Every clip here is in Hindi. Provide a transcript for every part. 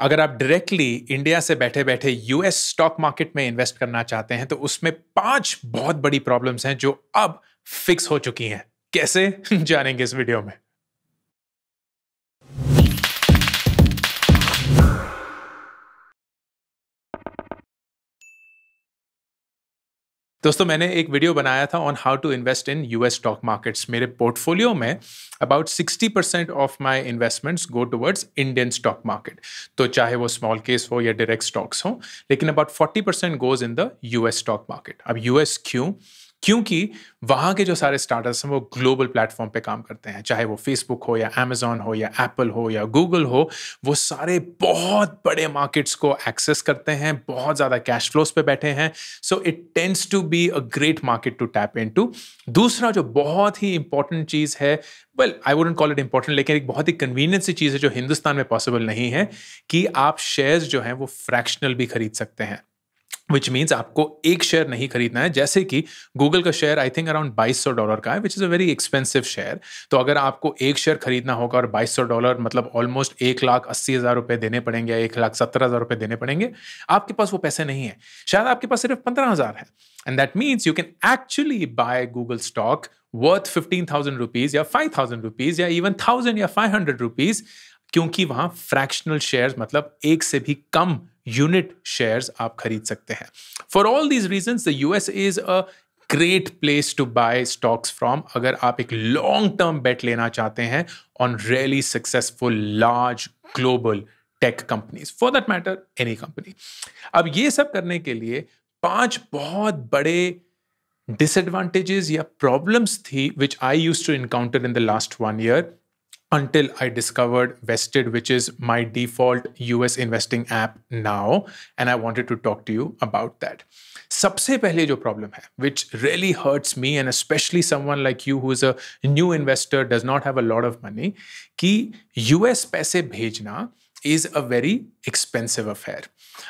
अगर आप डायरेक्टली इंडिया से बैठे बैठे यूएस स्टॉक मार्केट में इन्वेस्ट करना चाहते हैं तो उसमें 5 बहुत बड़ी प्रॉब्लम्स हैं जो अब फिक्स हो चुकी हैं। कैसे जानेंगे इस वीडियो में। दोस्तों, मैंने एक वीडियो बनाया था on how to invest in US stock markets. मेरे पोर्टफोलियो में about 60% of my investments go towards Indian stock market. तो चाहे वो स्मॉल केस हो या डायरेक्ट स्टॉक्स हो, लेकिन about 40% goes in the US stock market. अब यूएस क्यों? क्योंकि वहां के जो सारे स्टार्टअप्स हैं वो ग्लोबल प्लेटफॉर्म पे काम करते हैं, चाहे वो फेसबुक हो या अमेजॉन हो या एप्पल हो या गूगल हो। वो सारे बहुत बड़े मार्केट्स को एक्सेस करते हैं, बहुत ज़्यादा कैश फ्लोस पे बैठे हैं। So it tends to be a great market to tap into. दूसरा जो बहुत ही इंपॉर्टेंट चीज़ है, well I wouldn't call it important, लेकिन एक बहुत ही कन्वीनियंट सी चीज़ है जो हिंदुस्तान में पॉसिबल नहीं है, कि आप शेयर्स जो हैं वो फ्रैक्शनल भी खरीद सकते हैं। विच मीन्स आपको एक शेयर नहीं खरीदना है। जैसे कि गूगल का शेयर आई थिंक अराउंड $2200 का है, which is a very expensive share. तो अगर आपको एक शेयर खरीदना होगा और $2200 मतलब ऑलमोस्ट 1,80,000 रुपए देने पड़ेंगे या 1,70,000 रुपए देने पड़ेंगे, आपके पास वो पैसे नहीं है। शायद आपके पास सिर्फ 15,000 है। And that means you can actually by Google stock worth 15,000 rupees या 5,000 रुपीज या इवन 1,000 या 500 रुपीज, क्योंकि वहां फ्रैक्शनल शेयर्स मतलब एक से भी कम यूनिट शेयर्स आप खरीद सकते हैं। For all these reasons the US is a great place to buy stocks from, अगर आप एक लॉन्ग टर्म बेट लेना चाहते हैं on really successful large global tech companies, for that matter any company. अब ये सब करने के लिए 5 बहुत बड़े disadvantages या problems थी which I used to encounter in the last 1 year until I discovered Vested, which is my default US investing app now, and I wanted to talk to you about that. सबसे पहले जो प्रॉब्लम है which really hurts me and especially someone like you who is a new investor, does not have a lot of money, कि US पैसे भेजना is a very expensive affair.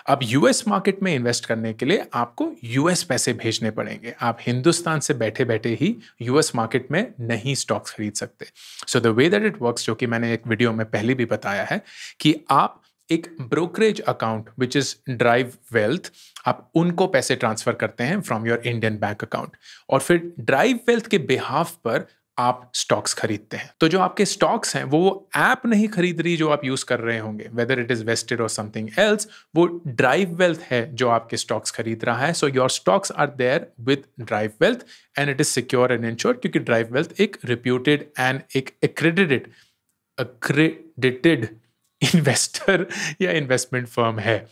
अब यूएस मार्केट में इन्वेस्ट करने के लिए आपको यूएस पैसे भेजने पड़ेंगे। आप हिंदुस्तान से बैठे बैठे ही यूएस मार्केट में नहीं स्टॉक्स खरीद सकते। So the way that it works, जो कि मैंने एक वीडियो में पहले भी बताया है, कि आप एक brokerage account which is drive wealth, आप उनको पैसे ट्रांसफर करते हैं from your Indian bank account, और फिर ड्राइव वेल्थ के बिहाफ पर आप स्टॉक्स खरीदते हैं। तो जो आपके स्टॉक्स हैं वो ऐप नहीं खरीद रही जो आप यूज कर रहे होंगे, वेदर इट इज वेस्टेड और समथिंग एल्स, वो ड्राइव वेल्थ है जो आपके स्टॉक्स खरीद रहा है। So your stocks are there with Drive Wealth and it is secure and insured, क्योंकि ड्राइव वेल्थ एक रिप्यूटेड एंड एक एक्रेडिटेड इन्वेस्टर या इन्वेस्टमेंट फर्म है।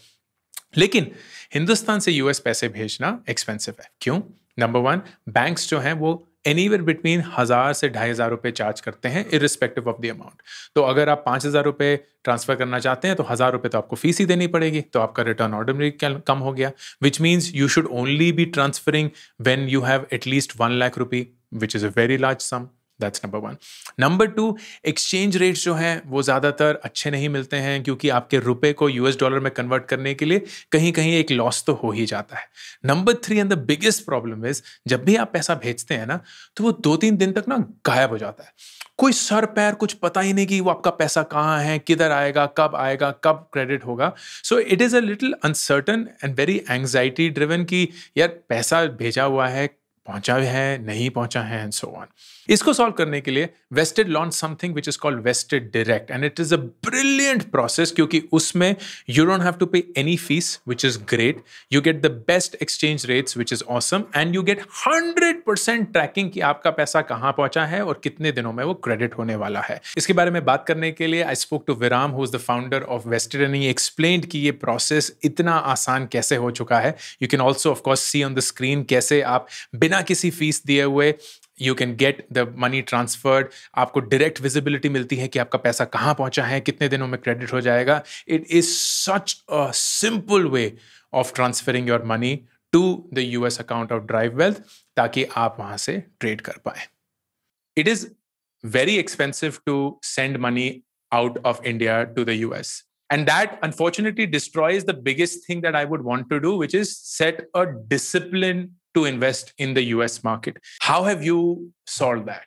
लेकिन हिंदुस्तान से यूएस पैसे भेजना एक्सपेंसिव है। क्यों? नंबर 1, बैंक्स जो हैं वो एनीवेयर बिटवीन 1,000 से 2,500 रुपए चार्ज करते हैं इरिस्पेक्टिव ऑफ द अमाउंट। तो अगर आप 5,000 रुपए ट्रांसफर करना चाहते हैं तो 1,000 रुपए तो आपको फीस ही देनी पड़ेगी, तो आपका रिटर्न ऑर्डिनरी कम हो गया, which means you should only be transferring when you have at least 1 lakh rupee, which is a very large sum. That's number 1। Number 2, exchange rates जो हैं वो ज़्यादातर अच्छे नहीं मिलते हैं, क्योंकि आपके रुपए को यूएस डॉलर में कन्वर्ट करने के लिए कहीं कहीं एक लॉस तो हो ही जाता है। Number 3 and the biggest problem is, जब भी आप पैसा भेजते हैं ना तो वो 2-3 दिन तक ना गायब हो जाता है। कोई सर पैर कुछ पता ही नहीं कि वो आपका पैसा कहाँ है, किधर आएगा, कब क्रेडिट होगा। So it is a little uncertain and very anxiety driven कि यार पैसा भेजा हुआ है, पहुंचा है, नहीं पहुंचा है, एंड सो ऑन। इसको सॉल्व करने के लिए Vested launch something which is called Vested direct, and it is a brilliant process, क्योंकि उसमें you don't have to pay any fees, which is great. You get the best exchange rates which is awesome, and you get 100% tracking कि आपका पैसा कहां पहुंचा है और कितने दिनों में वो क्रेडिट होने वाला है। इसके बारे में बात करने के लिए I spoke to Viram, who is the founder of Vested, and he explained कि ये प्रोसेस इतना आसान कैसे हो चुका है। You can also of course see on the screen कैसे आप बिना किसी फीस दिए हुए you can get the money transferred, आपको डायरेक्ट विजिबिलिटी मिलती है कि आपका पैसा कहाँ पहुंचा है, कितने दिनों में क्रेडिट हो जाएगा। It is such a simple way of transferring your money to the US account of Drive Wealth, ताकि आप वहां से ट्रेड कर पाए। It is very expensive to send money out of India to the US. And that unfortunately destroys the biggest thing that I would want to do, which is set a discipline to invest in the US market. How have you solved that?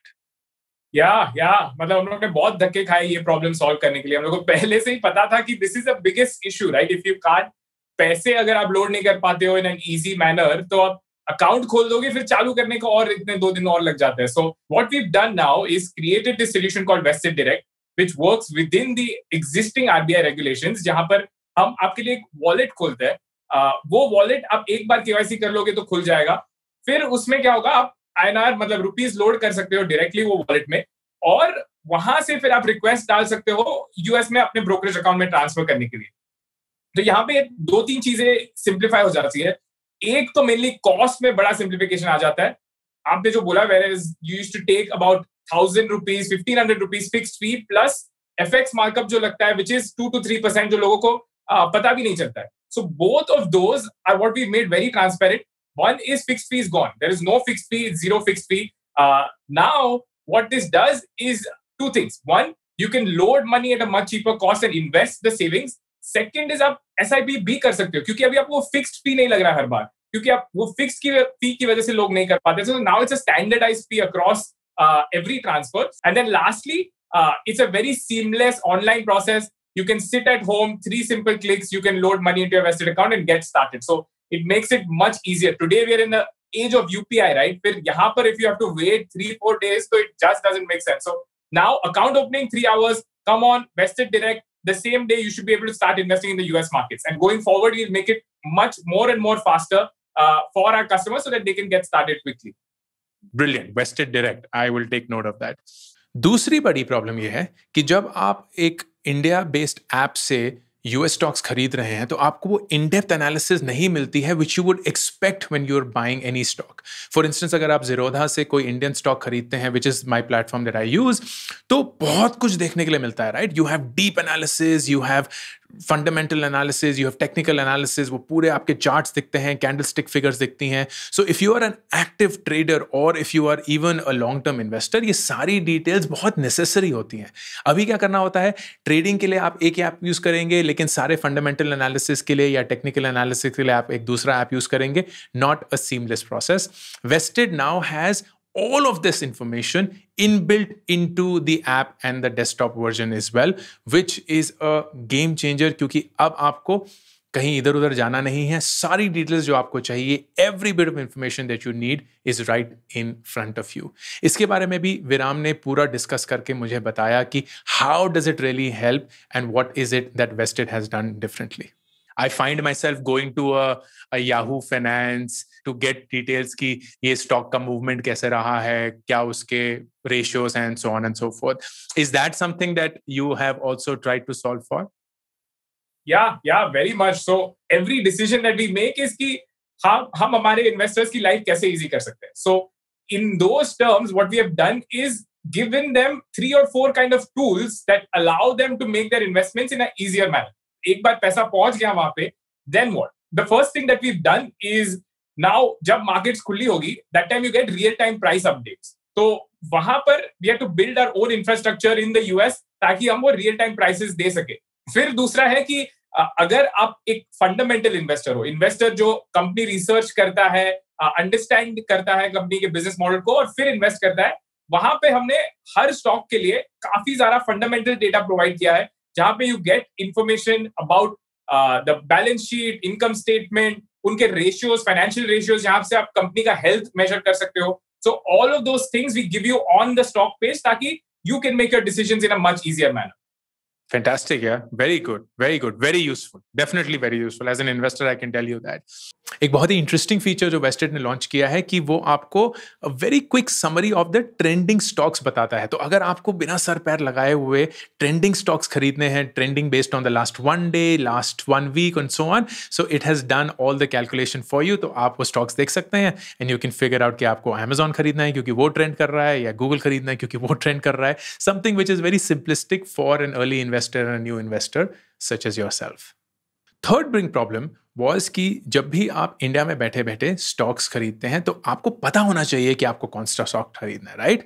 या मतलब हम लोग ने बहुत धक्के खाए ये प्रॉब्लम सॉल्व करने के लिए। हम लोग को पहले से ही पता था कि this is the biggest issue, right? If you can't, पैसे अगर आप लोड नहीं कर पाते हो इन एन इजी मैनर, तो आप अकाउंट खोल दोगे, फिर चालू करने को और इतने 2 दिन और लग जाते हैं। So what we done now is created this solution called Vested direct, which works with in the existing RBI regulations, जहां पर हम आपके लिए एक वॉलेट खोलते हैं। वो वॉलेट आप एक बार केवाईसी कर लोगे तो खुल जाएगा। फिर उसमें क्या होगा, आप आईएनआर मतलब रुपीज लोड कर सकते हो डायरेक्टली वो वॉलेट में, और वहां से फिर आप रिक्वेस्ट डाल सकते हो यूएस में अपने ब्रोकरेज अकाउंट में ट्रांसफर करने के लिए। तो यहाँ पे 2-3 चीजें सिंप्लीफाई हो जाती है। एक तो मेनली कॉस्ट में बड़ा सिंप्लीफिकेशन आ जाता है। आपने जो बोला, where is you used to take about 1000 rupees, 1500 rupees fixed fee plus FX markup जो लगता है, विच इज 2 to 3%, जो लोगों को पता भी नहीं चलता है। So both of those are what we made very transparent. One is fixed fee is gone. There is no fixed fee, zero fixed fee. Now, what this does is two things. One, you can load money at a much cheaper cost and invest the savings. Second is आप SIP भी कर सकते हो, क्योंकि अभी आपको फिक्स्ड फी नहीं लग रहा है हर बार, क्योंकि आप वो फिक्स्ड की फी की वजह से लोग नहीं कर पाते। So now it's a standardized fee across every transfer. And then lastly, it's a very seamless online process. You can sit at home, 3 simple clicks, you can load money into your vested account and get started. So it makes it much easier. Today we are in the age of UPI, right? फिर यहाँ पर if you have to wait 3-4 days, so it just doesn't make sense. So now account opening 3 hours, come on, vested direct, the same day you should be able to start investing in the US markets. And going forward, we'll make it much more and more faster for our customers so that they can get started quickly. Brilliant. Vested direct. I will take note of that. दूसरी बड़ी प्रॉब्लम यह है कि जब आप एक इंडिया बेस्ड ऐप से यूएस स्टॉक्स खरीद रहे हैं तो आपको वो इन डेप्थ एनालिसिस नहीं मिलती है which you would expect when you are buying any stock. For instance, अगर आप ज़ीरोधा से कोई इंडियन स्टॉक खरीदते हैं, which is my platform that I use, तो बहुत कुछ देखने के लिए मिलता है, right? You have deep analysis, you have fundamental analysis, you have technical analysis, वो पूरे आपके चार्ट्स दिखते हैं, कैंडलस्टिक फिगर्स दिखती हैं। So if you are an active trader और if you are even a long term investor, ये सारी डिटेल्स बहुत नेसेसरी होती हैं। अभी क्या करना होता है, ट्रेडिंग के लिए आप एक ऐप यूज़ करेंगे, लेकिन सारे फंडामेंटल एनालिसिस के लिए या टेक्निकल एनालिसिस के लिए आप एक दूसरा ऐप यूज़ करेंगे। Not a seamless process. Vested now has all of this information inbuilt into the app and the desktop version as well, which is a game changer, क्योंकि अब आपको कहीं इधर उधर जाना नहीं है। सारी डिटेल्स जो आपको चाहिए, every bit of information that you need is right in front of you. इसके बारे में भी विराम ने पूरा डिस्कस करके मुझे बताया कि how does it really help and what is it that Vested has done differently. I find myself going to a Yahoo Finance to get details कि ये stock का movement कैसे रहा है, क्या उसके ratios and so on and so forth. Is that something that you have also tried to solve for? Yeah, very much. So every decision that we make is कि हम हमारे investors की life कैसे easy कर सकते हैं. So in those terms, what we have done is given them 3 or 4 kind of tools that allow them to make their investments in an easier manner. एक बार पैसा पहुंच गया वहां पे, then what? The first thing that we've done is now जब markets खुली होगी, that time you get real time price updates. तो वहां पर we have to build our own infrastructure in the US ताकि हम वो real time prices दे सके। फिर दूसरा है कि अगर आप एक फंडामेंटल इन्वेस्टर हो, इन्वेस्टर जो कंपनी रिसर्च करता है, अंडरस्टैंड करता है कंपनी के बिजनेस मॉडल को और फिर इन्वेस्ट करता है, वहां पे हमने हर स्टॉक के लिए काफी सारा फंडामेंटल डेटा प्रोवाइड किया है, जहां पे you get information about the balance sheet, income statement, उनके रेशियोज, फाइनेंशियल रेशियोज, जहां से आप कंपनी का हेल्थ मेजर कर सकते हो। So all of those things we give you on the stock page ताकि you can make your decisions in a much easier manner. Fantastic, yeah. Very good, very useful. Definitely very useful. As an investor, I can tell you that. एक बहुत ही इंटरेस्टिंग फीचर जो वेस्टेड ने लॉन्च किया है कि वो आपको very quick summary of the trending stocks बताता है। तो अगर आपको बिना सर पैर लगाए हुए ट्रेंडिंग स्टॉक्स खरीदने हैं, trending based on the last 1 day, last 1 week and so on, so it has done all the calculation for you. तो आप वो स्टॉक्स देख सकते हैं and you can figure out कि आपको अमेजॉन खरीदना है क्योंकि वो ट्रेंड कर रहा है, या गूगल खरीदना है क्योंकि वो ट्रेंड कर रहा है। Something which is very simplistic for an early investor and new investor such as yourself. Third big problem was कि जब भी आप इंडिया में बैठे बैठे स्टॉक्स खरीदते हैं तो आपको पता होना चाहिए कि आपको कौन सा स्टॉक खरीदना है, राइट?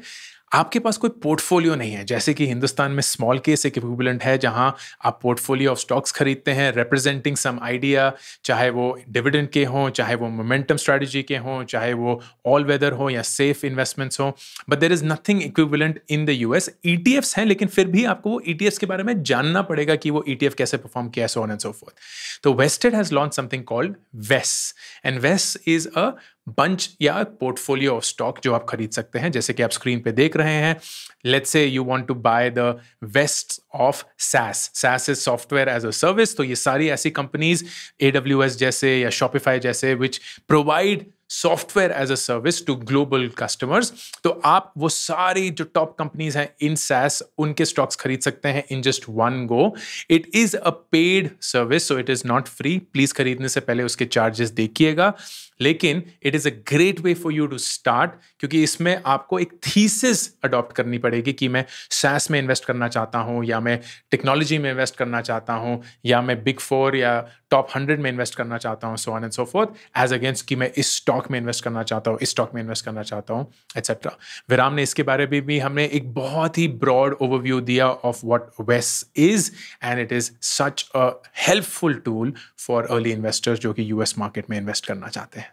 आपके पास कोई पोर्टफोलियो नहीं है, जैसे कि हिंदुस्तान में स्मॉल केस एक इक्विवेलेंट है जहां आप पोर्टफोलियो ऑफ स्टॉक्स खरीदते हैं रिप्रेजेंटिंग सम आइडिया, चाहे वो डिविडेंड के हों, चाहे वो मोमेंटम स्ट्रेटजी के हों, चाहे वो ऑल वेदर हो या सेफ इन्वेस्टमेंट्स हो, but there is nothing equivalent in the US. ETFs हैं, लेकिन फिर भी आपको वो ईटीएफ्स के बारे में जानना पड़ेगा कि वो ईटीएफ कैसे परफॉर्म किया, सो ऑन एंड सो फोर्थ। तो wasted has launch something called वेस, एंड वेस इज अ बंच या पोर्टफोलियो ऑफ स्टॉक जो आप खरीद सकते हैं, जैसे कि आप स्क्रीन पे देख रहे हैं। Let's say you want to buy the west of SaaS is software as a service. तो ये सारी ऐसी कंपनीज AWS जैसे या Shopify जैसे which provide software as a service to global customers. तो आप वो सारी जो टॉप कंपनीज हैं इन SaaS, उनके स्टॉक्स खरीद सकते हैं in just one go. It is a paid service, so it is not free. Please खरीदने से पहले उसके चार्जेस देखिएगा, लेकिन it is a great way for you to start, क्योंकि इसमें आपको एक थीसिस अडॉप्ट करनी पड़ेगी कि मैं SaaS में इन्वेस्ट करना चाहता हूं, या मैं टेक्नोलॉजी में इन्वेस्ट करना चाहता हूं, या मैं बिग 4 या टॉप 100 में इन्वेस्ट करना चाहता हूं, so on and so forth, as against कि मैं इस स्टॉक में इन्वेस्ट करना चाहता हूं, इस स्टॉक में इन्वेस्ट करना चाहता हूं, एटसेट्रा। विराम ने इसके बारे में भी हमें एक बहुत ही ब्रॉड ओवरव्यू दिया ऑफ व्हाट वेस is, and it is such a helpful tool for early investors जो कि यूएस मार्केट में इन्वेस्ट करना चाहते हैं।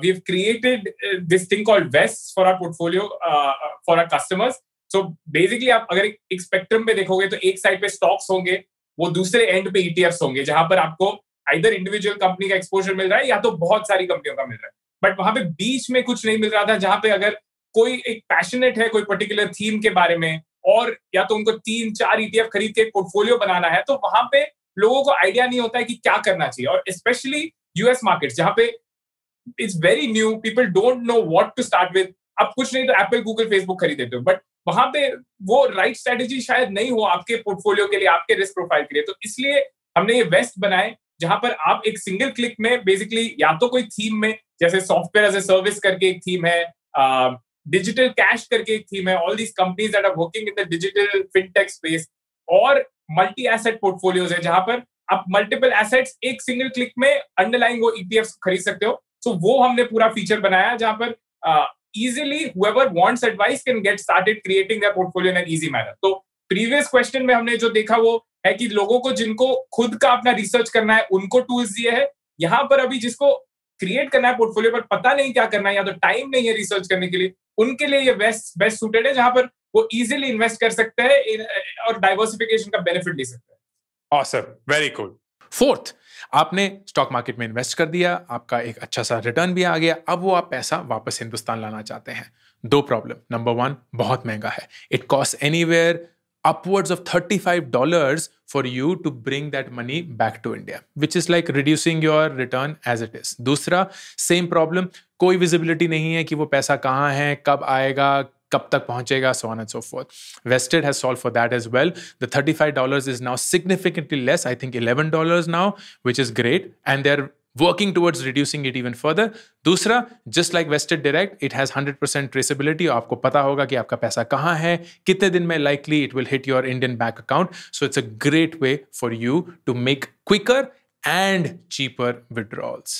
We've created this thing called VES for our portfolio, for our customers. So basically, आप अगर एक स्पेक्ट्रम पे देखोगे तो एक साइड पे स्टॉक्स होंगे, वो दूसरे एंड पे ETFs होंगे, जहां पर आपको आइदर इंडिविजुअल कंपनी का एक्सपोजर मिल रहा है या तो बहुत सारी कंपनियों का मिल रहा है। बट वहां पे बीच में कुछ नहीं मिल रहा था, जहां पे अगर कोई एक पैशनेट है कोई पर्टिकुलर थीम के बारे में, और या तो उनको 3-4 ETF खरीद के एक पोर्टफोलियो बनाना है, तो वहां पे लोगों को आइडिया नहीं होता है कि क्या करना चाहिए। और स्पेशली यूएस मार्केट जहां पे it's very new, people don't know what to start with. अब कुछ नहीं तो एप्पल, गूगल, फेसबुक खरीद देते हो, बट वहां पे वो राइट स्ट्रेटेजी शायद नहीं हो आपके पोर्टफोलियो के लिए, आपके रिस्क प्रोफाइल के लिए। तो इसलिए हमने ये वेस्ट बनाए, जहां पर आप एक सिंगल क्लिक में बेसिकली या तो कोई थीम में, जैसे सॉफ्टवेयर एज ए सर्विस करके एक थीम है, डिजिटल कैश करके एक थीम है, all these companies that are working in the digital fintech space, और मल्टी एसेट पोर्टफोलियोज है जहां पर आप मल्टीपल एसेट्स एक सिंगल क्लिक में अंडरलाइंग वो ETFs खरीद सकते हो। So वो हमने पूरा फीचर बनाया जहां पर easily whoever wants advice can get started creating their portfolio in an easy manner. तो प्रीवियस क्वेश्चन में हमने जो देखा वो है कि लोगों को जिनको खुद का अपना रिसर्च करना है उनको टूल्स दिए हैं। यहाँ पर अभी जिसको क्रिएट करना है पोर्टफोलियो पर पता नहीं क्या करना है या तो टाइम नहीं है रिसर्च करने के लिए, उनके लिए ये बेस्ट सूटेड है, जहां पर वो इजीली इन्वेस्ट कर सकते हैं और डाइवर्सिफिकेशन का बेनिफिट ले सकते हैं। Awesome, very cool. फोर्थ, आपने स्टॉक मार्केट में इन्वेस्ट कर दिया, आपका एक अच्छा सा रिटर्न भी आ गया, अब वो आप पैसा वापस हिंदुस्तान लाना चाहते हैं। दो प्रॉब्लम। नंबर 1, बहुत महंगा है। It cost anywhere upwards of $35 for you to bring that money back to India, which is like reducing your return as it is. दूसरा, same problem, कोई visibility नहीं है कि वो पैसा कहाँ है, कब आएगा, कब तक पहुंचेगा, so on and so forth. Vested has solved for that as well. The $35 is now significantly less, I think $11 now, which is great, and they're working towards reducing it even further. दूसरा, just like Vested Direct, it has 100% traceability. आपको पता होगा कि आपका पैसा कहाँ है, कितने दिन में likely it will hit your Indian bank account. So it's a great way for you to make quicker and cheaper withdrawals.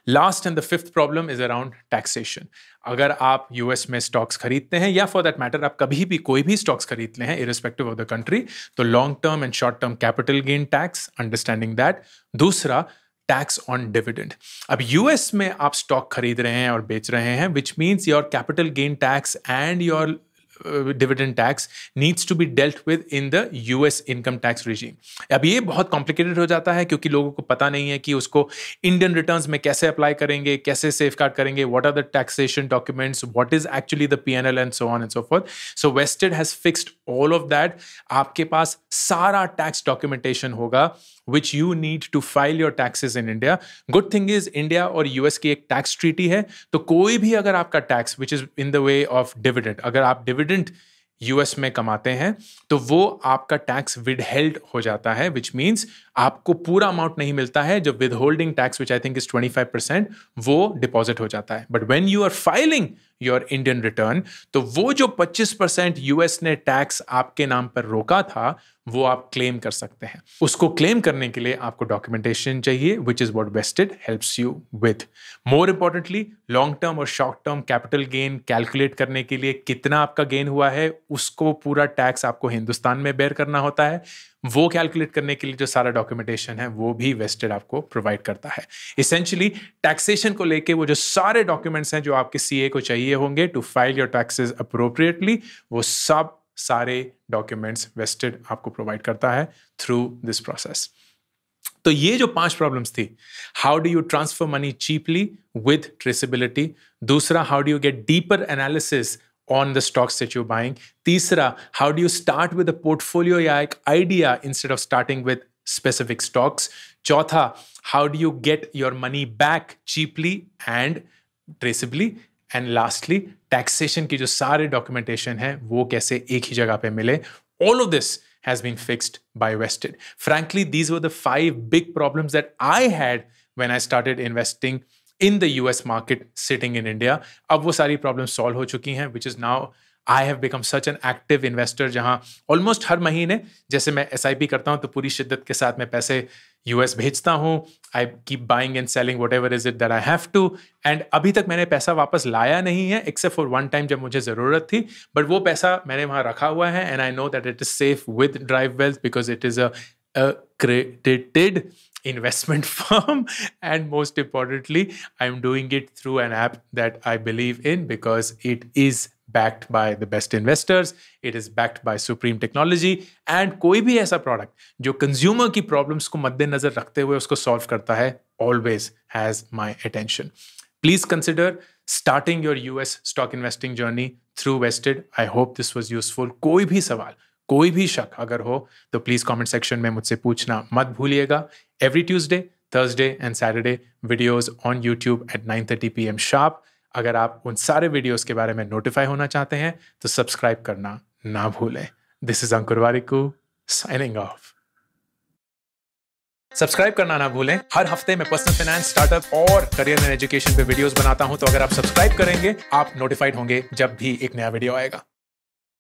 Last and the fifth problem is around taxation. अगर आप यूएस में स्टॉक्स खरीदते हैं या फॉर दैट मैटर आप कभी भी कोई भी स्टॉक्स खरीद ले हैं इररिस्पेक्टिव ऑफ द कंट्री, तो long term and short term capital gain tax, understanding that. दूसरा, टैक्स ऑन डिविडेंड। अब यूएस में आप स्टॉक खरीद रहे हैं और बेच रहे हैं, which means your capital gain tax and your dividend tax needs to be dealt with in the US income tax regime. अब ये बहुत complicated हो जाता है क्योंकि लोगों को पता नहीं है कि उसको Indian returns में कैसे apply करेंगे, कैसे safeguard करेंगे, what are the taxation documents, what is actually the P&L and so on and so forth. So Vested has fixed all of that. आपके पास सारा tax documentation होगा which you need to file your taxes in India. Good thing is India और US की एक tax treaty है, तो कोई भी अगर आपका tax which is in the way of dividend, अगर आप dividend यूएस में कमाते हैं तो वो आपका टैक्स विदहेल्ड हो जाता है, विच मीन्स आपको पूरा अमाउंट नहीं मिलता है। जो withholding tax which I think is 25% वो डिपॉजिट हो जाता है। But when you are filing your Indian return तो वो जो 25% यूएस ने टैक्स आपके नाम पर रोका था वो आप क्लेम कर सकते हैं। उसको क्लेम करने के लिए आपको डॉक्यूमेंटेशन चाहिए, which is what Vested helps you with. More importantly, long term और short term capital gain calculate करने के लिए कितना आपका गेन हुआ है उसको पूरा टैक्स आपको हिंदुस्तान में बेयर करना होता है। वो कैलकुलेट करने के लिए जो सारा डॉक्यूमेंटेशन है वो भी वेस्टेड आपको प्रोवाइड करता है। इसेंशियली टैक्सेशन को लेके वो जो सारे डॉक्यूमेंट्स हैं जो आपके सीए को चाहिए होंगे to file your taxes appropriately, वो सब सारे डॉक्यूमेंट्स वेस्टेड आपको प्रोवाइड करता है थ्रू दिस प्रोसेस। तो ये जो 5 प्रॉब्लम्स थी, how do you transfer money cheaply with traceability, दूसरा how do you get deeper analysis on the stocks that you're buying, तीसरा how do you start with a portfolio या एक idea instead of starting with specific stocks, चौथा how do you get your money back cheaply and traceably, and lastly taxation की जो सारे documentation है वो कैसे एक ही जगह पे मिले। All of this has been fixed by Vested. Frankly, these were the 5 big problems that I had when I started investing in the US market sitting in India. अब वो सारी problems solve हो चुकी हैं, which is now I have become such an active investor जहाँ almost हर महीने जैसे मैं SIP करता हूँ तो पूरी शिद्दत के साथ मैं पैसे US भेजता हूँ। I keep buying and selling whatever is it that I have to, and अभी तक मैंने पैसा वापस लाया नहीं है except for one time जब मुझे ज़रूरत थी, but वो पैसा मैंने वहाँ रखा हुआ है and I know that it is safe with Drive Wealth because it is a accredited investment firm, and most importantly I'm doing it through an app that I believe in because it is backed by the best investors, it is backed by supreme technology, and कोई भी ऐसा प्रोडक्ट जो कंज्यूमर की प्रॉब्लम्स को मद्देनजर रखते हुए उसको सॉल्व करता है always has my attention. Please consider starting your US stock investing journey through Vested. I hope this was useful. कोई भी सवाल, कोई भी शक अगर हो तो प्लीज कमेंट सेक्शन में मुझसे पूछना मत भूलिएगा। Every Tuesday, Thursday and Saturday videos on YouTube at 9:30 PM sharp. अगर आप उन सारे वीडियोस के बारे में नोटिफाई होना चाहते हैं तो सब्सक्राइब करना ना भूलें। This is Ankur Warikoo signing off. Subscribe करना ना भूलें। हर हफ्ते मैं पर्सनल फाइनेंस, स्टार्टअप और करियर एंड एजुकेशन पे वीडियोस बनाता हूं, तो अगर आप सब्सक्राइब करेंगे आप नोटिफाइड होंगे जब भी एक नया वीडियो आएगा।